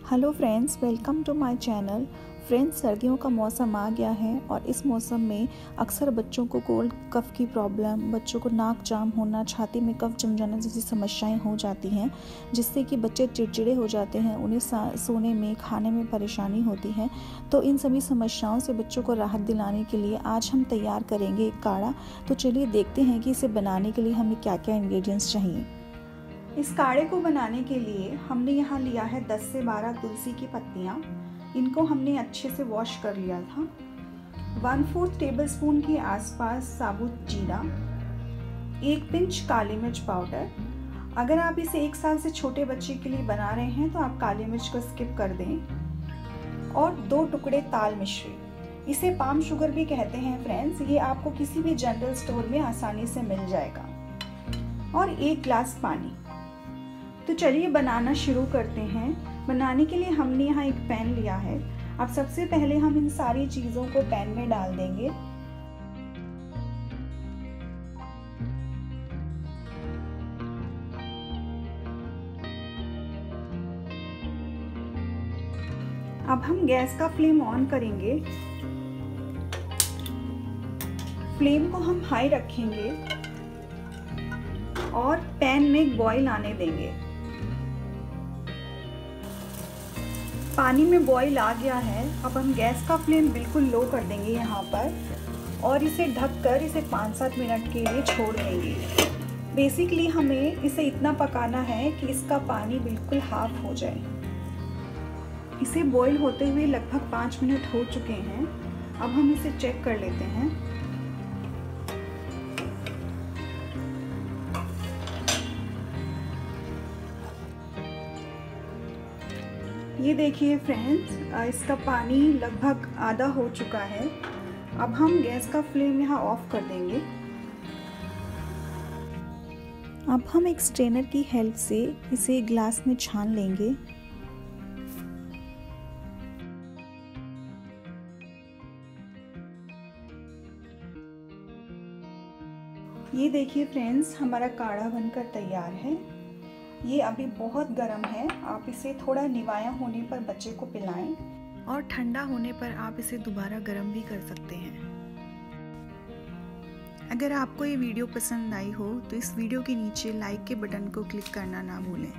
Hello friends, welcome to my channel. Friends, सर्दियों का मौसम आ गया है और इस मौसम में अक्सर बच्चों को कोल्ड कफ़ की प्रॉब्लम, बच्चों को नाक जाम होना, छाती में कफ जम जाना जैसी समस्याएं हो जाती हैं, जिससे कि बच्चे चिड़चिड़े हो जाते हैं, उन्हें सोने में, खाने में परेशानी होती है। तो इन सभी समस्याओं से बच्चों को राहत दिलाने के लिए आज हम तैयार करेंगे एक काढ़ा। तो चलिए देखते हैं कि इसे बनाने के लिए हमें क्या क्या इंग्रेडिएंट्स चाहिए। इस काढ़े को बनाने के लिए हमने यहाँ लिया है 10 से 12 तुलसी की पत्तियाँ। इनको हमने अच्छे से वॉश कर लिया था। 1/4 टेबलस्पून के आसपास साबुत जीरा, 1 पिंच काली मिर्च पाउडर। अगर आप इसे 1 साल से छोटे बच्चे के लिए बना रहे हैं तो आप काली मिर्च को स्किप कर दें। और 2 टुकड़े ताल मिश्री, इसे पाम शुगर भी कहते हैं फ्रेंड्स। ये आपको किसी भी जनरल स्टोर में आसानी से मिल जाएगा। और 1 ग्लास पानी। तो चलिए बनाना शुरू करते हैं। बनाने के लिए हमने यहाँ एक पैन लिया है। अब सबसे पहले हम इन सारी चीज़ों को पैन में डाल देंगे। अब हम गैस का फ्लेम ऑन करेंगे। फ्लेम को हम हाई रखेंगे और पैन में एक बॉईल आने देंगे। पानी में बॉईल आ गया है। अब हम गैस का फ्लेम बिल्कुल लो कर देंगे यहाँ पर और इसे ढककर इसे 5-7 मिनट के लिए छोड़ देंगे। बेसिकली हमें इसे इतना पकाना है कि इसका पानी बिल्कुल हाफ हो जाए। इसे बॉईल होते हुए लगभग 5 मिनट हो चुके हैं। अब हम इसे चेक कर लेते हैं। ये देखिए फ्रेंड्स, इसका पानी लगभग आधा हो चुका है। अब हम गैस का फ्लेम यहाँ ऑफ कर देंगे। अब हम एक स्ट्रेनर की हेल्प से इसे ग्लास में छान लेंगे। ये देखिए फ्रेंड्स, हमारा काढ़ा बनकर तैयार है। ये अभी बहुत गर्म है। आप इसे थोड़ा निवाया होने पर बच्चे को पिलाएं और ठंडा होने पर आप इसे दोबारा गर्म भी कर सकते हैं। अगर आपको ये वीडियो पसंद आई हो तो इस वीडियो के नीचे लाइक के बटन को क्लिक करना ना भूलें।